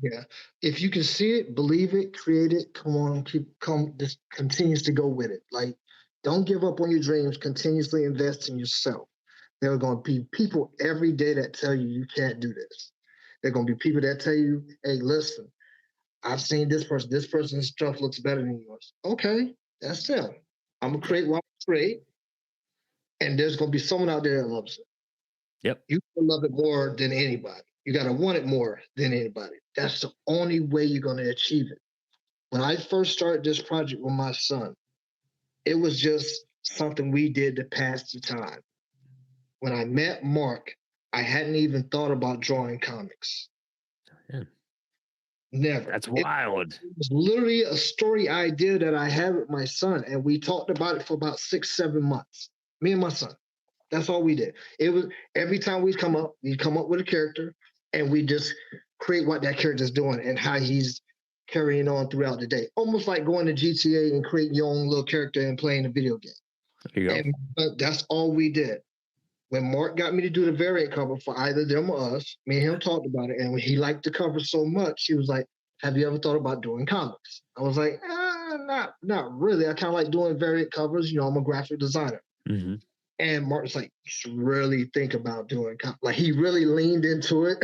Yeah. If you can see it, believe it, create it, come on, just continues to go with it. Like, don't give up on your dreams, continuously invest in yourself. There are going to be people every day that tell you you can't do this. There are going to be people that tell you, hey, listen, I've seen this person's stuff looks better than yours. Okay, that's them. I'm going to create what I create, and there's going to be someone out there that loves it. Yep. You love it more than anybody. You got to want it more than anybody. That's the only way you're going to achieve it. When I first started this project with my son, it was just something we did to pass the time. When I met Mark, I hadn't even thought about drawing comics. Yeah. Never. That's It wild. was literally a story idea that I had with my son, and we talked about it for about 6, 7 months. Me and my son. That's all we did. It was every time we'd come up with a character, and we just create what that character's doing and how he's carrying on throughout the day. Almost like going to GTA and creating your own little character and playing a video game. There you go. And that's all we did. When Mark got me to do the variant cover for either them or us, me and him talked about it, and when he liked the cover so much, he was like, "Have you ever thought about doing comics?" I was like, not really. I kind of like doing variant covers. I'm a graphic designer." Hmm. And Mark was like, "You should really think about doing comics." Like he really leaned into it,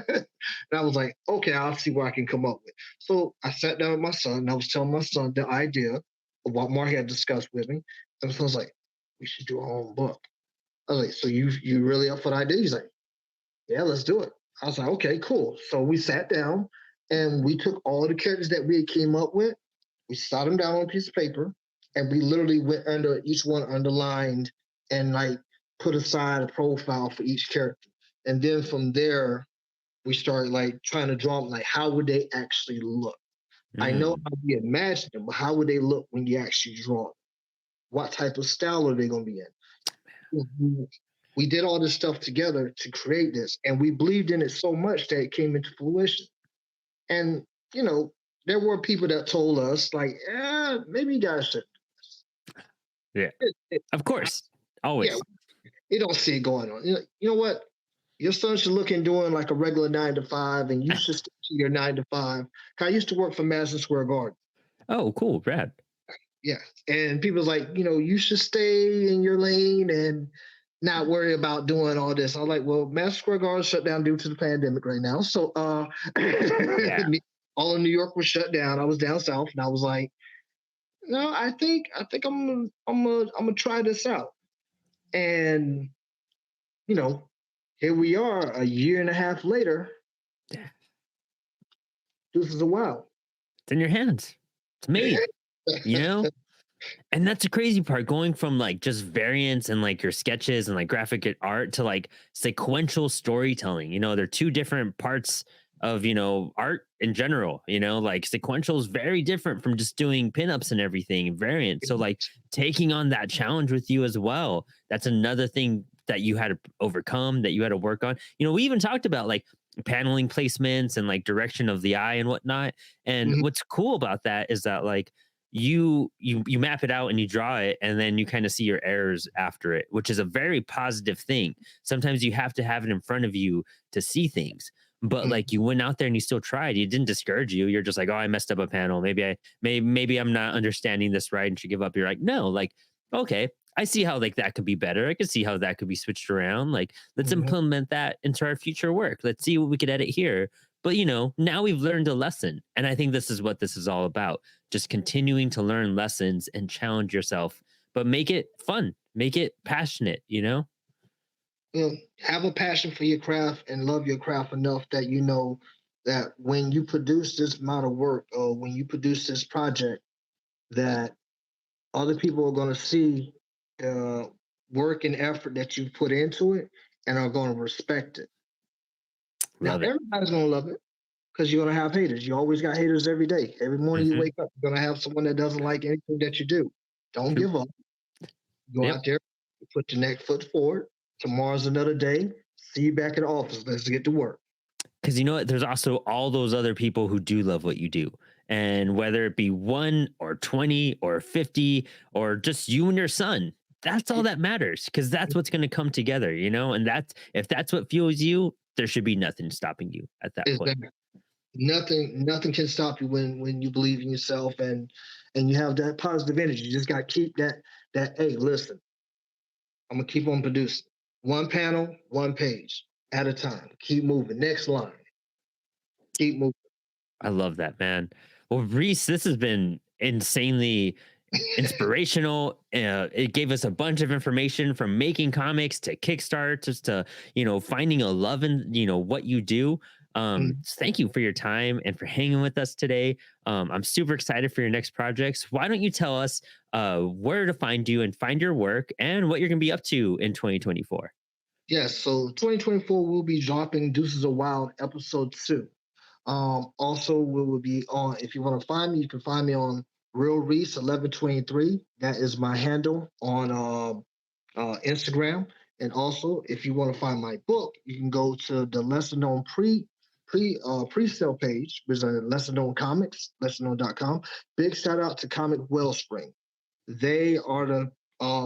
and I was like, "Okay, I'll see what I can come up with." So I sat down with my son, and I was telling my son the idea of what Mark had discussed with me, and so I was like, "We should do our own book." I was like, "So you really up for the idea?" He's like, "Yeah, let's do it." I was like, "Okay, cool." So we sat down and we took all the characters that we came up with, we sat them down on a piece of paper, and we literally went under each one underlined and like put aside a profile for each character. And then from there, we started like trying to draw them like how would they actually look? I know Mm. how we imagine them, but how would they look when you actually draw them? What type of style are they gonna be in? We did all this stuff together to create this, and we believed in it so much that it came into fruition. And you know, there were people that told us like, maybe you guys should. Yeah. It, Of course. yeah, Always. you don't see it going on. You know what? Your son should look in doing like a regular 9 to 5, and you should stick to your 9 to 5. I used to work for Madison Square Garden. Oh, cool. Brad. Yeah, and people's like, you should stay in your lane and not worry about doing all this. I was like, well, Madison Square Garden shut down due to the pandemic right now, so Yeah. all of New York was shut down. I was down south, and I was like, no, I think I'm gonna try this out, and you know, here we are a year and a half later. Yeah. This is a wow. It's in your hands. It's made, you know? And that's the crazy part going from like just variants and like your sketches and like graphic art to like sequential storytelling. They're two different parts of, art in general, like sequential is very different from just doing pinups and everything and variants. So like taking on that challenge with you as well. That's another thing that you had to overcome, that you had to work on. We even talked about like paneling placements and like direction of the eye and whatnot. And Mhm. what's cool about that is that like you map it out and you draw it and then you kind of see your errors after it, which is a very positive thing. Sometimes you have to have it in front of you to see things, but like you went out there and you still tried. It didn't discourage you. You're just like, oh, I messed up a panel, maybe I'm not understanding this right and should give up. You're like, no, like, okay, I see how like that could be better. I could see how that could be switched around. Like, let's Mhm. implement that into our future work. Let's see what we could edit here. But now we've learned a lesson, and I think this is what this is all about. Just continuing to learn lessons and challenge yourself, but make it fun, make it passionate. Have a passion for your craft and love your craft enough that you know that when you produce this amount of work or when you produce this project, that other people are going to see the work and effort that you put into it and are going to respect it. Now, Love it. everybody's going to love it because you're going to have haters. You always got haters every day. Every morning you Hmm. wake up, you're going to have someone that doesn't like anything that you do. Don't True. give up. Go Yep. out there, put your next foot forward. Tomorrow's another day. See you back in the office. Let's get to work. Because you know what? There's also all those other people who do love what you do. And whether it be 1 or 20 or 50 or just you and your son, that's all that matters because that's what's going to come together, you know? And that's if that's what fuels you, there should be nothing stopping you at that Is point. that nothing can stop you when you believe in yourself and you have that positive energy. You just got to keep that. Hey, listen, I'm gonna keep on producing one panel, one page at a time. Keep moving. Next line. Keep moving. I love that, man. Well, Reese, this has been insanely inspirational. It gave us a bunch of information from making comics to Kickstarter just to, finding a love in, what you do. Mm. Thank you for your time and for hanging with us today. I'm super excited for your next projects. Why don't you tell us where to find you and find your work and what you're going to be up to in 2024? Yes. So 2024 will be dropping Deuces of Wild episode 2. Also, we will be on. If you want to find me, you can find me on Real Reese 1123. That is my handle on Instagram. And also, if you want to find my book, you can go to the lesser known pre-sale page, which is lesser known comics, lesserknown.com. Big shout out to Comic Wellspring. They are the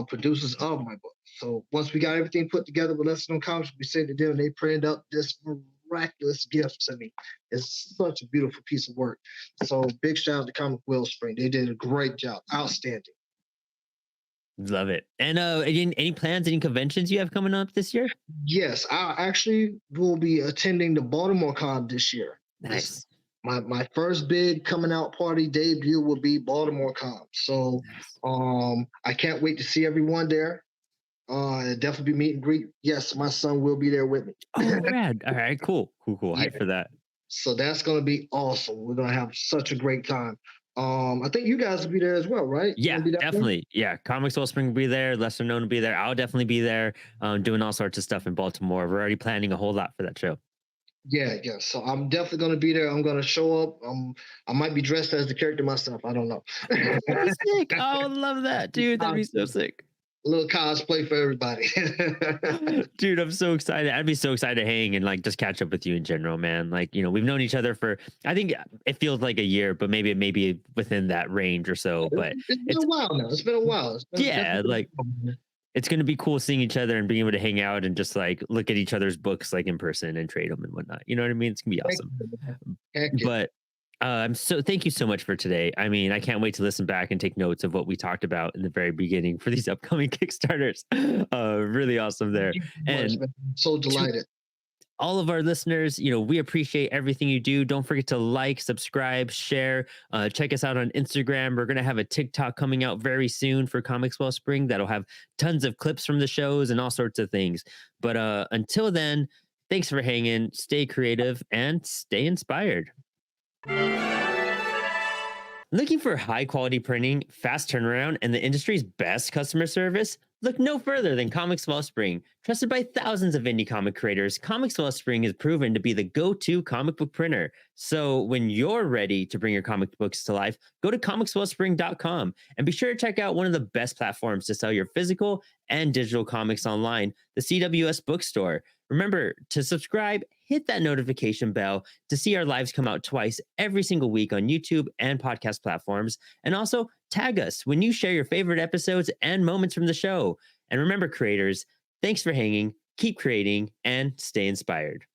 producers of my book. So once we got everything put together with Lesser Known Comics, we sent it to them and they printed up this miraculous gift to me. It's such a beautiful piece of work. So big shout out to Comic Wellspring. They did a great job. Outstanding. Love it. And any plans, any conventions you have coming up this year? Yes, I actually will be attending the Baltimore Con this year. This Nice. my first big coming out party debut will be Baltimore Con. So Nice. I can't wait to see everyone there. Definitely be meet and greet. Yes, my son will be there with me. Oh, rad. All right, cool. Cool, cool. Yeah, Hype for that. so that's gonna be awesome. We're gonna have such a great time. I think you guys will be there as well, right? You Yeah, gonna be that way? definitely. Yeah, Comics Wellspring will be there. Lesser Known will be there. I'll definitely be there, doing all sorts of stuff in Baltimore. We're already planning a whole lot for that show. Yeah, yeah. So I'm definitely gonna be there. I'm gonna show up. I might be dressed as the character myself. I don't know. That'd be sick. Oh, I would love that, dude. That'd be so sick. A little cosplay for everybody. Dude, I'm so excited. I'd be so excited to hang and like just catch up with you in general, man. Like, we've known each other for I think it feels like a year, but maybe within that range or so. But It's been it's a while now. It's been a while. It's yeah, definitely like it's gonna be cool seeing each other and being able to hang out and just like look at each other's books like in person and trade them and whatnot. You know what I mean? It's gonna be heck awesome. yeah. Heck yeah. But so thank you so much for today. I mean, I can't wait to listen back and take notes of what we talked about in the very beginning for these upcoming Kickstarters. Really awesome there. Thank you so much, And man. I'm so to delighted. all of our listeners, we appreciate everything you do. Don't forget to like, subscribe, share. Check us out on Instagram. We're gonna have a TikTok coming out very soon for Comics Wellspring that'll have tons of clips from the shows and all sorts of things. But until then, thanks for hanging. Stay creative and stay inspired. Looking for high quality printing, fast turnaround, and the industry's best customer service? Look no further than Comics Wellspring. Trusted by thousands of indie comic creators, Comics Wellspring is proven to be the go to comic book printer. So when you're ready to bring your comic books to life, go to comicswellspring.com and be sure to check out one of the best platforms to sell your physical and digital comics online, the CWS Bookstore. Remember to subscribe, hit that notification bell to see our lives come out twice every single week on YouTube and podcast platforms. And also tag us when you share your favorite episodes and moments from the show. And remember, creators, thanks for hanging, keep creating, and stay inspired.